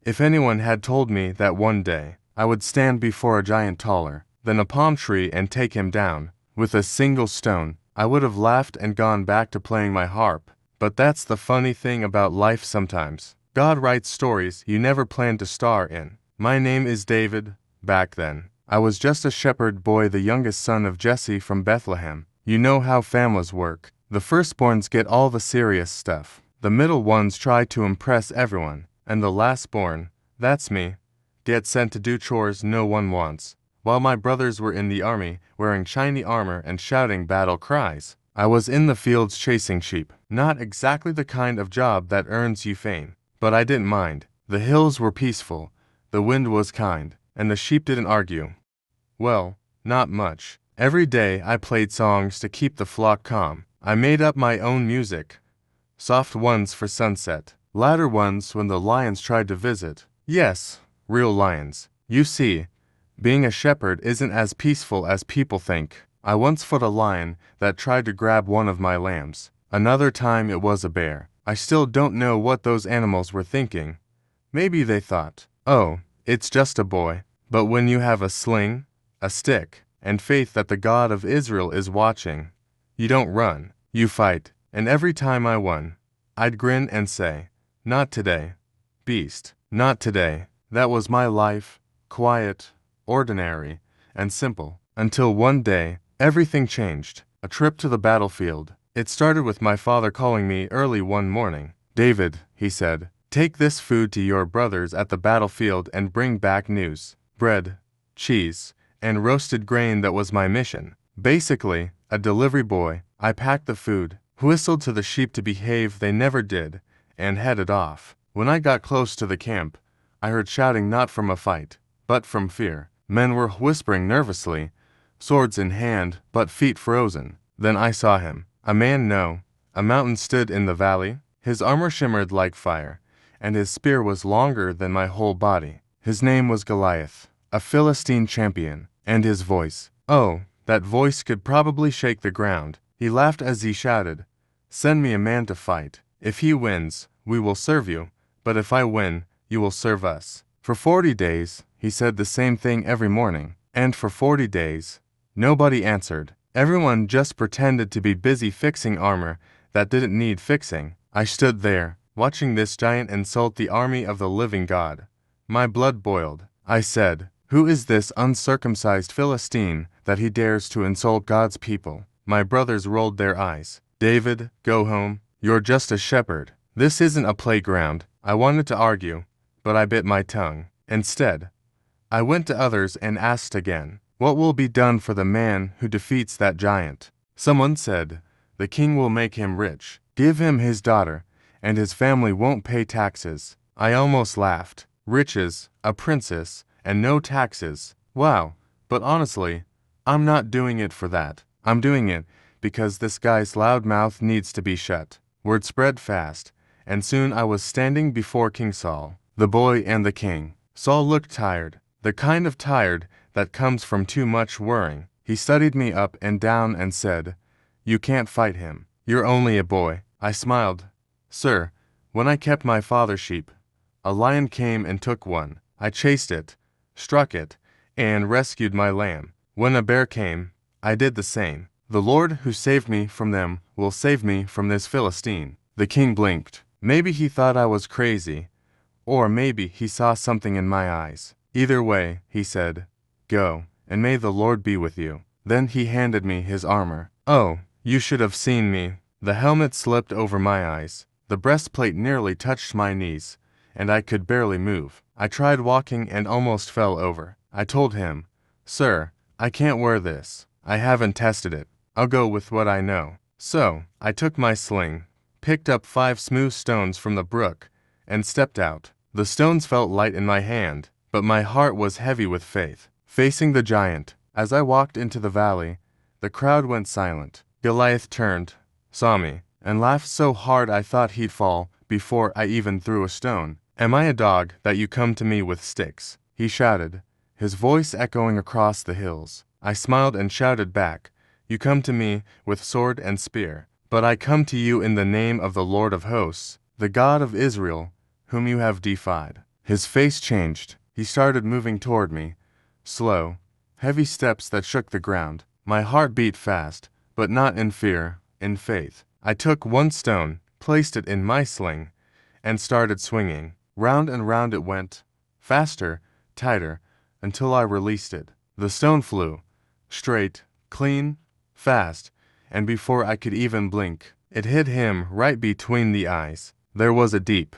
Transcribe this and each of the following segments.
If anyone had told me that one day I would stand before a giant taller than a palm tree and take him down with a single stone, I would have laughed and gone back to playing my harp. But that's the funny thing about life sometimes. God writes stories you never planned to star in. My name is David. Back then, I was just a shepherd boy, the youngest son of Jesse from Bethlehem. You know how families work. The firstborns get all the serious stuff. The middle ones try to impress everyone. And the lastborn, that's me, gets sent to do chores no one wants. While my brothers were in the army, wearing shiny armor and shouting battle cries, I was in the fields chasing sheep. Not exactly the kind of job that earns you fame, but I didn't mind. The hills were peaceful, the wind was kind, and the sheep didn't argue. Well, not much. Every day I played songs to keep the flock calm. I made up my own music. Soft ones for sunset, louder ones when the lions tried to visit. Yes, real lions. You see, being a shepherd isn't as peaceful as people think. I once fought a lion that tried to grab one of my lambs. Another time it was a bear. I still don't know what those animals were thinking. Maybe they thought, oh, it's just a boy. But when you have a sling, a stick, and faith that the God of Israel is watching, you don't run, you fight. And every time I won, I'd grin and say, not today, beast, not today. That was my life, quiet, ordinary, and simple, until one day, everything changed. A trip to the battlefield. It started with my father calling me early one morning. David, he said, take this food to your brothers at the battlefield and bring back news. Bread, cheese, and roasted grain. That was my mission. Basically, a delivery boy. I packed the food, whistled to the sheep to behave, they never did, and headed off. When I got close to the camp, I heard shouting, not from a fight, but from fear. Men were whispering nervously, swords in hand, but feet frozen. Then I saw him. A man, no. A mountain stood in the valley. His armor shimmered like fire, and his spear was longer than my whole body. His name was Goliath, a Philistine champion, and his voice, oh, that voice could probably shake the ground. He laughed as he shouted, send me a man to fight. If he wins, we will serve you, but if I win, you will serve us. For 40 days, he said the same thing every morning, and for 40 days, nobody answered. Everyone just pretended to be busy fixing armor that didn't need fixing. I stood there, watching this giant insult the army of the living God. My blood boiled. I said, who is this uncircumcised Philistine that he dares to insult God's people? My brothers rolled their eyes. David, go home. You're just a shepherd. This isn't a playground. I wanted to argue, but I bit my tongue. Instead, I went to others and asked again, what will be done for the man who defeats that giant? Someone said, the king will make him rich. Give him his daughter, and his family won't pay taxes. I almost laughed. Riches, a princess, and no taxes. Wow. But honestly, I'm not doing it for that. I'm doing it because this guy's loud mouth needs to be shut. Word spread fast, and soon I was standing before King Saul, the boy and the king. Saul looked tired, the kind of tired that comes from too much worrying. He studied me up and down and said, you can't fight him. You're only a boy. I smiled. Sir, when I kept my father's sheep, a lion came and took one. I chased it, struck it, and rescued my lamb. When a bear came, I did the same. The Lord who saved me from them will save me from this Philistine. The king blinked. Maybe he thought I was crazy, or maybe he saw something in my eyes. Either way, he said, go, and may the Lord be with you. Then he handed me his armor. Oh, you should have seen me. The helmet slipped over my eyes. The breastplate nearly touched my knees, and I could barely move. I tried walking and almost fell over. I told him, sir, I can't wear this. I haven't tested it. I'll go with what I know. So, I took my sling, picked up 5 smooth stones from the brook, and stepped out. The stones felt light in my hand, but my heart was heavy with faith. Facing the giant, as I walked into the valley, the crowd went silent. Goliath turned, saw me, and laughed so hard I thought he'd fall before I even threw a stone. Am I a dog that you come to me with sticks? He shouted, his voice echoing across the hills. I smiled and shouted back, you come to me with sword and spear, but I come to you in the name of the Lord of hosts, the God of Israel, whom you have defied. His face changed. He started moving toward me. Slow, heavy steps that shook the ground. My heart beat fast, but not in fear, in faith. I took one stone, placed it in my sling, and started swinging. Round and round it went, faster, tighter, until I released it. The stone flew, straight, clean, fast, and before I could even blink, it hit him right between the eyes. There was a deep,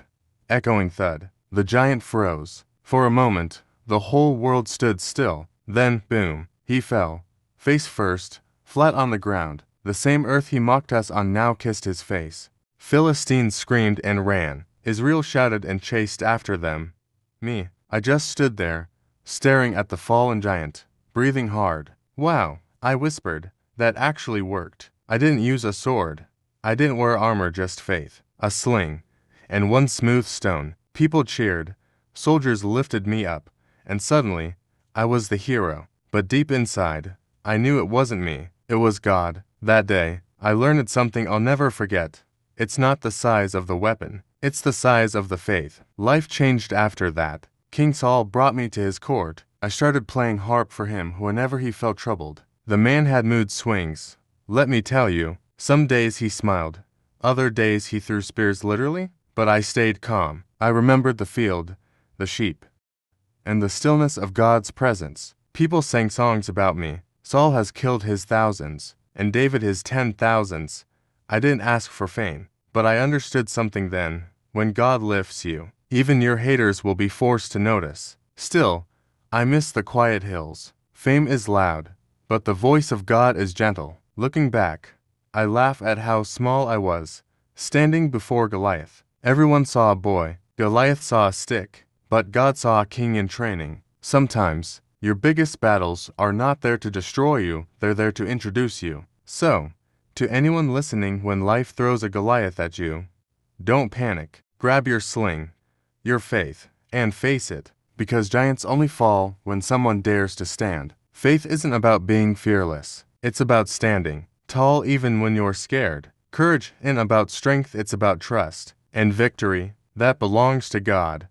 echoing thud. The giant froze. For a moment, the whole world stood still. Then, boom, he fell, face first, flat on the ground. The same earth he mocked us on now kissed his face. Philistines screamed and ran. Israel shouted and chased after them. Me, I just stood there, staring at the fallen giant, breathing hard. Wow, I whispered, that actually worked. I didn't use a sword. I didn't wear armor, just faith, a sling, and one smooth stone. People cheered, soldiers lifted me up, and suddenly, I was the hero. But deep inside, I knew it wasn't me, it was God. That day, I learned something I'll never forget. It's not the size of the weapon, it's the size of the faith. Life changed after that. King Saul brought me to his court. I started playing harp for him whenever he felt troubled. The man had mood swings. Let me tell you, some days he smiled, other days he threw spears literally, but I stayed calm. I remembered the field, the sheep, and the stillness of God's presence. People sang songs about me. Saul has killed his thousands, and David his 10,000s. I didn't ask for fame, but I understood something then. When God lifts you, even your haters will be forced to notice. Still, I miss the quiet hills. Fame is loud, but the voice of God is gentle. Looking back, I laugh at how small I was, standing before Goliath. Everyone saw a boy, Goliath saw a stick, but God saw a king in training. Sometimes, your biggest battles are not there to destroy you, they're there to introduce you. So, to anyone listening when life throws a Goliath at you, don't panic. Grab your sling, your faith, and face it, because giants only fall when someone dares to stand. Faith isn't about being fearless. It's about standing tall even when you're scared. Courage isn't about strength, it's about trust. And victory, that belongs to God.